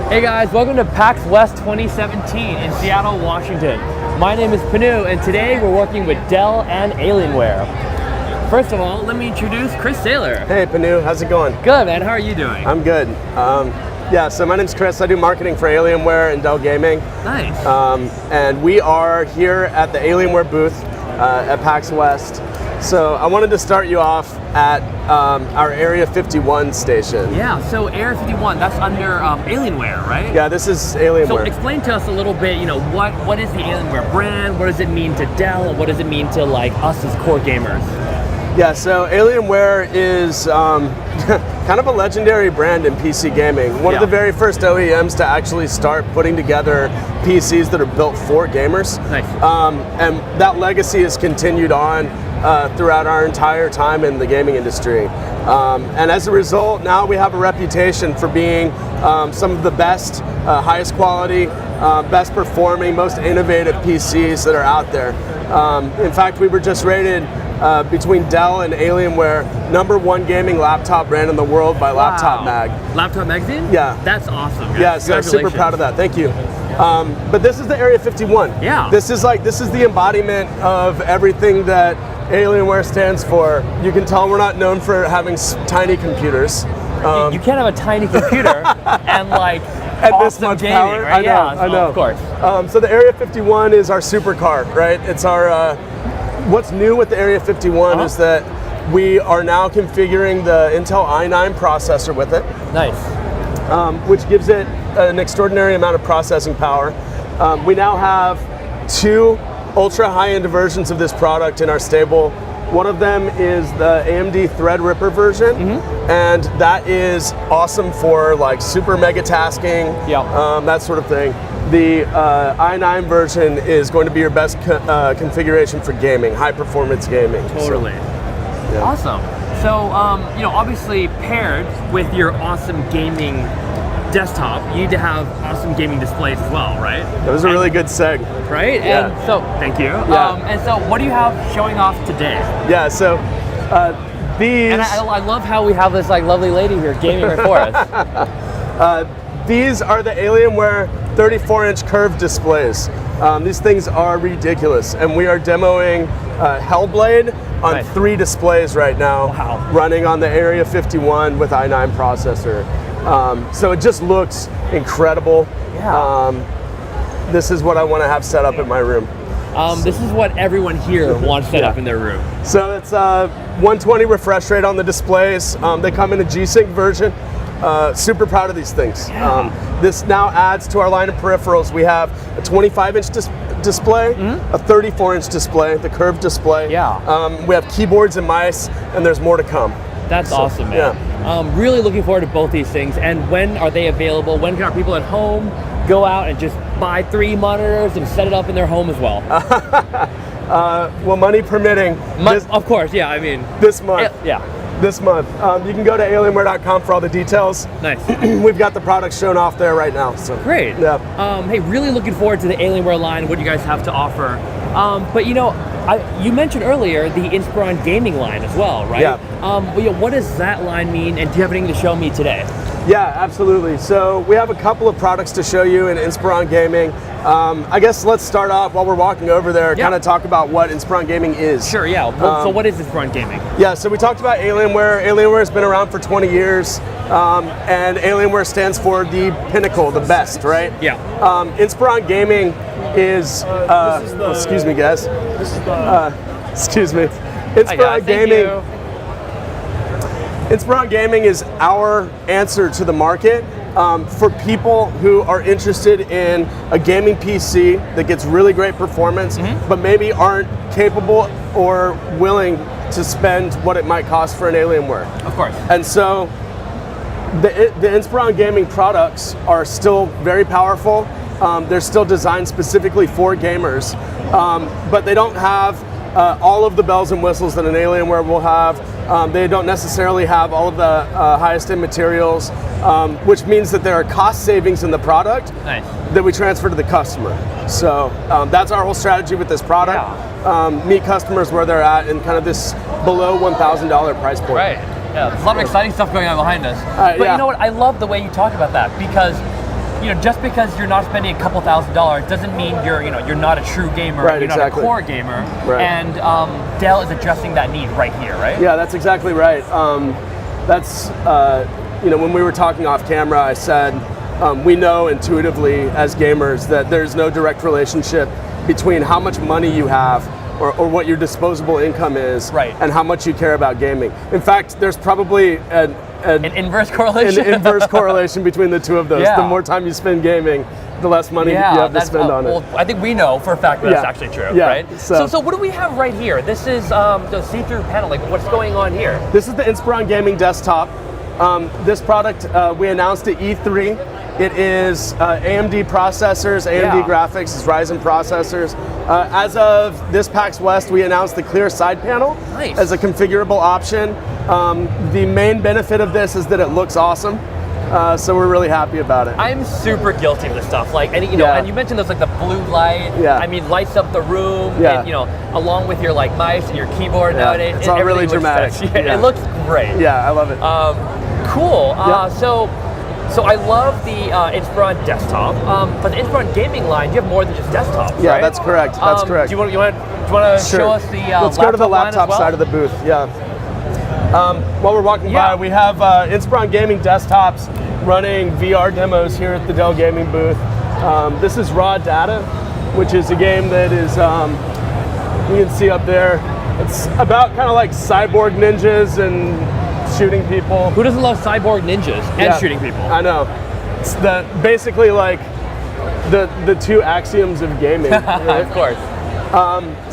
Hey guys, welcome to PAX West 2017 in Seattle, Washington. My name is Panu, and today we're working with Dell and Alienware. First of all, let me introduce Chris Saylor. Hey Panu, how's it going? Good, man. How are you doing? I'm good. Yeah, so my name's Chris. I do marketing for Alienware and Dell Gaming. Nice. And we are here at the Alienware booth at PAX West. So I wanted to start you off at our Area 51 station. Yeah, so Area 51, that's under Alienware, right? Yeah, this is Alienware. So explain to us a little bit, what is the Alienware brand? What does it mean to Dell? And what does it mean to us as core gamers? Yeah, so Alienware is kind of a legendary brand in PC gaming. One of the very first OEMs to actually start putting together PCs that are built for gamers. Nice. And that legacy has continued on throughout our entire time in the gaming industry. And as a result, now we have a reputation for being some of the best, highest quality, best performing, most innovative PCs that are out there. In fact, we were just rated between Dell and Alienware #1 gaming laptop brand in the world by Laptop Mag. Laptop Magazine? Yeah. That's awesome, guys. Yeah, so super proud of that. Thank you. But this is the Area 51. Yeah. This is the embodiment of everything that Alienware stands for. You can tell we're not known for having tiny computers. You can't have a tiny computer and and awesome this much gaming, power. right? I know. Of course. So the Area 51 is our supercar, right? It's our. What's new with the Area 51 is that we are now configuring the Intel i9 processor with it. Nice. Which gives it an extraordinary amount of processing power. We now have 2 ultra high-end versions of this product in our stable. One of them is the AMD Threadripper version, and that is awesome for super mega tasking, that sort of thing. The i9 version is going to be your best configuration for gaming, high performance gaming. Totally. So, yeah. Awesome. So, obviously paired with your awesome gaming desktop, you need to have awesome gaming displays as well, right? That was a really good seg. Right? Yeah. And so, thank you. Yeah. And so, what do you have showing off today? Yeah, so these... And I love how we have this lovely lady here gaming before us. These are the Alienware 34-inch curved displays. These things are ridiculous, and we are demoing Hellblade on 3 displays right now, running on the Area 51 with i9 processor. So it just looks incredible. Yeah. This is what I want to have set up in my room. This is what everyone here wants set up in their room. So it's 120 refresh rate on the displays. They come in a G-Sync version. Super proud of these things. Yeah. This now adds to our line of peripherals. We have a 25-inch display, a 34-inch display, the curved display. Yeah. We have keyboards and mice, and there's more to come. That's awesome, man. Yeah. Really looking forward to both these things. And when are they available? When can our people at home go out and just buy 3 monitors and set it up in their home as well? Well, money permitting. Of course, yeah. I mean, this month. Yeah. This month. You can go to alienware.com for all the details. Nice. We've got the products shown off there right now. So great. Yeah. Hey, really looking forward to the Alienware line, what you guys have to offer. But you mentioned earlier the Inspiron gaming line as well, right? Yeah. What does that line mean, and do you have anything to show me today? Yeah, absolutely. So we have a couple of products to show you in Inspiron Gaming. I guess let's start off while we're walking over there, kind of talk about what Inspiron Gaming is. Sure, yeah. So what is Inspiron Gaming? Yeah, so we talked about Alienware. Alienware has been around for 20 years, and Alienware stands for the pinnacle, the best, right? Yeah. Inspiron Gaming is, excuse me guys. This is excuse me. Inspiron Gaming. Inspiron Gaming is our answer to the market for people who are interested in a gaming PC that gets really great performance, but maybe aren't capable or willing to spend what it might cost for an Alienware. Of course. And so the Inspiron Gaming products are still very powerful. They're still designed specifically for gamers, but they don't have all of the bells and whistles that an Alienware will have. They don't necessarily have all of the highest end materials, which means that there are cost savings in the product that we transfer to the customer. So that's our whole strategy with this product. Meet customers where they're at in kind of this below $1,000 price point. Right. Yeah, there's a lot of exciting stuff going on behind us. But you know what? I love the way you talk about that, because just because you're not spending a couple $1,000s doesn't mean you're not a true gamer, right, you're exactly. not a core gamer, right. And Dell is addressing that need right here, right? Yeah, that's exactly right. That's when we were talking off camera, I said we know intuitively as gamers that there's no direct relationship between how much money you have or what your disposable income is, right. and how much you care about gaming. In fact, there's probably an inverse correlation. An inverse correlation between the two of those. Yeah. The more time you spend gaming, the less money you have to spend on it. I think we know for a fact that that's actually true, right? So what do we have right here? This is the see-through panel. Like, what's going on here? This is the Inspiron Gaming desktop. This product we announced at E3. It is AMD processors, AMD graphics, it's Ryzen processors. As of this PAX West, we announced the clear side panel as a configurable option. The main benefit of this is that it looks awesome. So we're really happy about it. I'm super guilty of this stuff. Like, and and you mentioned those, like the blue light. Yeah. I mean, lights up the room. Yeah. And, along with your mice and your keyboard nowadays. It's all really dramatic. It looks great. Yeah, I love it. Cool. So I love the Inspiron desktop. For the Inspiron gaming line, you have more than just desktops, yeah, right? that's correct. That's correct. Do you want to show us the Let's go to the laptop side of the booth. Yeah. While we're walking by, we have Inspiron Gaming desktops running VR demos here at the Dell Gaming booth. This is Raw Data, which is a game that is, you can see up there, it's about kind of like cyborg ninjas and shooting people. Who doesn't love cyborg ninjas and shooting people? I know. It's basically like the two axioms of gaming. Right? Of course.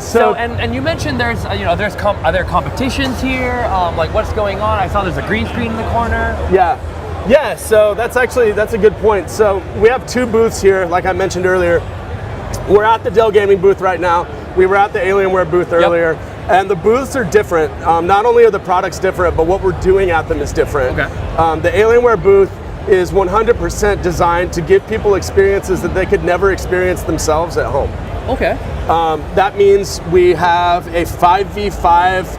So and you mentioned there's are there competitions here? Like, what's going on? I saw there's a green screen in the corner. Yeah. So that's a good point. So we have two booths here, like I mentioned earlier. We're at the Dell Gaming booth right now. We were at the Alienware booth earlier. And the booths are different. Not only are the products different, but what we're doing at them is different. Okay. The Alienware booth is 100% designed to give people experiences that they could never experience themselves at home. Okay. That means we have a 5v5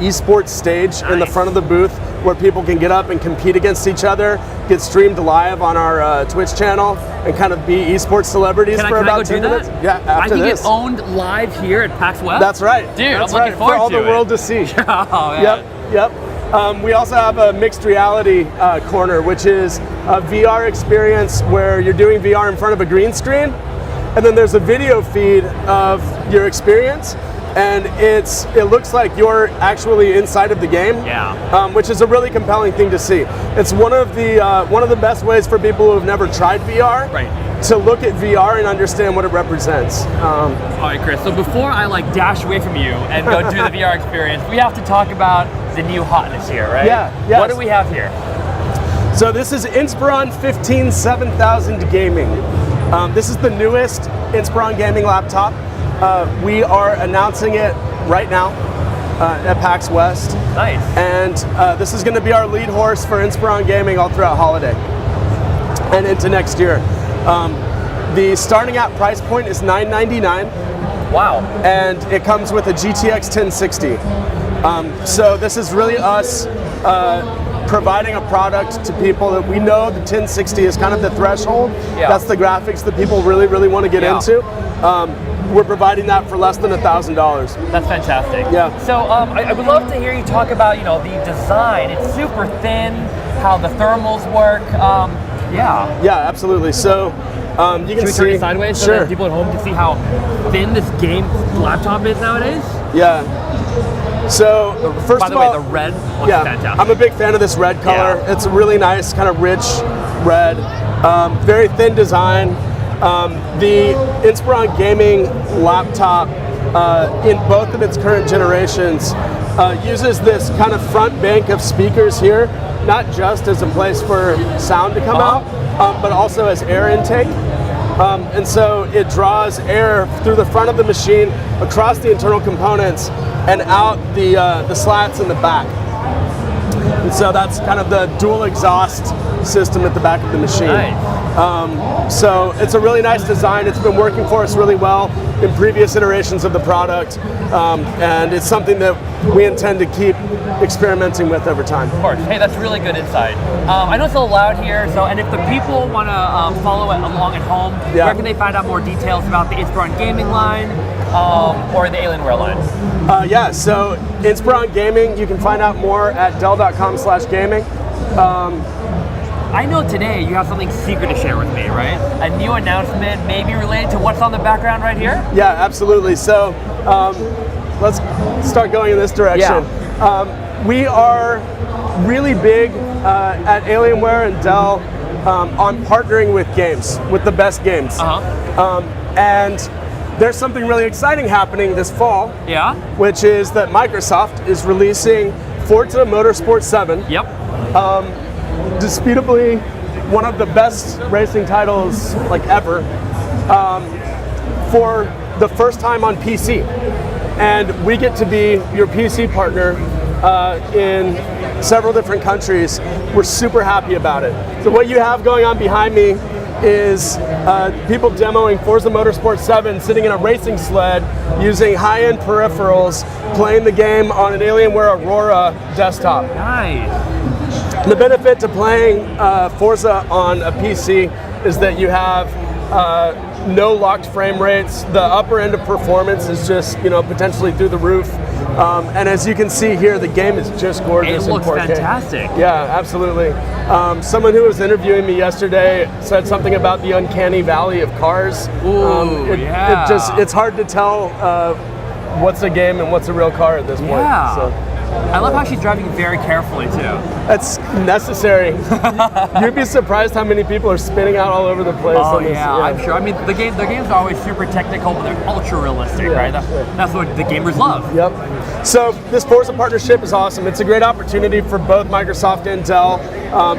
esports stage in the front of the booth where people can get up and compete against each other, get streamed live on our Twitch channel, and kind of be esports celebrities for about 2 minutes. Yeah, after this. I can get owned live here at PAX West? That's right. Dude, that's I'm looking forward to it. For all the world to see. Oh, yeah. Yep. We also have a mixed reality corner, which is a VR experience where you're doing VR in front of a green screen, and then there's a video feed of your experience, and it looks like you're actually inside of the game. Yeah. Which is a really compelling thing to see. It's one of the best ways for people who have never tried VR to look at VR and understand what it represents. All right, Chris. So before I dash away from you and go do the VR experience, we have to talk about the new hotness here, right? Yeah. Yes. What do we have here? So this is Inspiron 157000 Gaming. This is the newest Inspiron Gaming laptop. We are announcing it right now at PAX West. Nice. And this is going to be our lead horse for Inspiron Gaming all throughout holiday and into next year. The starting at price point is $999. Wow. And it comes with a GTX 1060. So this is really us providing a product to people that we know the 1060 is kind of the threshold. Yeah. That's the graphics that people really, really want to get into. We're providing that for less than $1,000. That's fantastic. Yeah. So I would love to hear you talk about the design. It's super thin, how the thermals work. Yeah, absolutely. So you can Should we turn it sideways so that people at home can see how thin this game laptop is nowadays? Yeah. So first of all, by the way, the red looks fantastic. I'm a big fan of this red color. Yeah. It's a really nice, kind of rich red. Very thin design. The Inspiron Gaming laptop, in both of its current generations, uses this kind of front bank of speakers here, not just as a place for sound to come out, but also as air intake. And so it draws air through the front of the machine, across the internal components, and out the slats in the back. And so that's kind of the dual exhaust system at the back of the machine. Nice. So it's a really nice design. It's been working for us really well in previous iterations of the product, and it's something that we intend to keep experimenting with over time. Of course. Hey, that's really good insight. I know it's a little loud here, so and if the people want to follow it along at home, where can they find out more details about the Inspiron Gaming line or the Alienware line? Yeah, so Inspiron Gaming, you can find out more at dell.com/gaming. I know today you have something secret to share with me, right? A new announcement, maybe related to what's on the background right here? Yeah, absolutely. So let's start going in this direction. Yeah. We are really big at Alienware and Dell on partnering with games, with the best games. And there's something really exciting happening this fall, which is that Microsoft is releasing Forza Motorsport 7. Yep. Disputably one of the best racing titles like ever, for the first time on PC. And we get to be your PC partner in several different countries. We're super happy about it. So what you have going on behind me is people demoing Forza Motorsport 7 sitting in a racing sled using high-end peripherals, playing the game on an Alienware Aurora desktop. Nice. The benefit to playing Forza on a PC is that you have no locked frame rates. The upper end of performance is just, potentially through the roof. And as you can see here, the game is just gorgeous. It looks in 4K. fantastic. Yeah, absolutely. Someone who was interviewing me yesterday said something about the uncanny valley of cars. Ooh, It's hard to tell what's a game and what's a real car at this point. Yeah. So. I love how she's driving very carefully too. That's necessary. You'd be surprised how many people are spinning out all over the place. Oh yeah, I'm sure. I mean, the games are always super technical, but they're ultra realistic, right? That's what the gamers love. Yep. So this Forza partnership is awesome. It's a great opportunity for both Microsoft and Dell,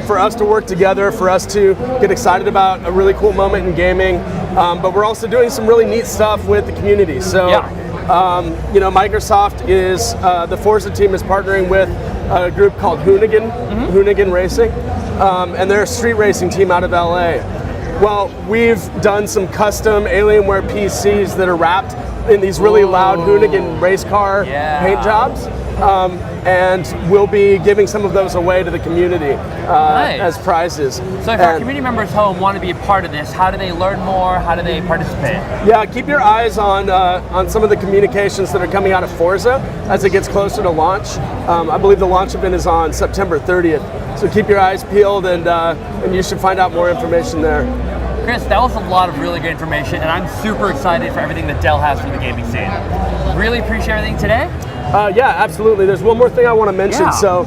for us to work together, for us to get excited about a really cool moment in gaming. But we're also doing some really neat stuff with the community. So. Microsoft is, the Forza team is partnering with a group called Hoonigan Racing, and they're a street racing team out of LA. Well, we've done some custom Alienware PCs that are wrapped in these really loud Hoonigan race car paint jobs, and we'll be giving some of those away to the community as prizes. So if our community members home want to be a part of this, how do they learn more? How do they participate? Yeah, keep your eyes on some of the communications that are coming out of Forza as it gets closer to launch. I believe the launch event is on September 30th. So keep your eyes peeled, and you should find out more information there. Chris, that was a lot of really good information, and I'm super excited for everything that Dell has for the gaming scene. Really appreciate everything today. Yeah, absolutely. There's one more thing I want to mention. So,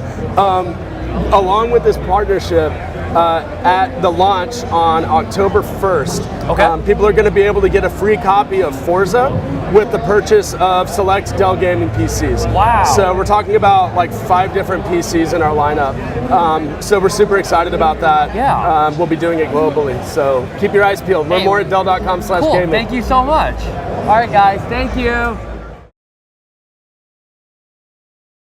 along with this partnership, at the launch on October 1st, people are going to be able to get a free copy of Forza with the purchase of select Dell Gaming PCs. Wow. So we're talking about like 5 different PCs in our lineup. So we're super excited about that. Yeah. We'll be doing it globally. So keep your eyes peeled. Learn more at dell.com/gaming. Cool. Thank you so much. All right, guys. Thank you.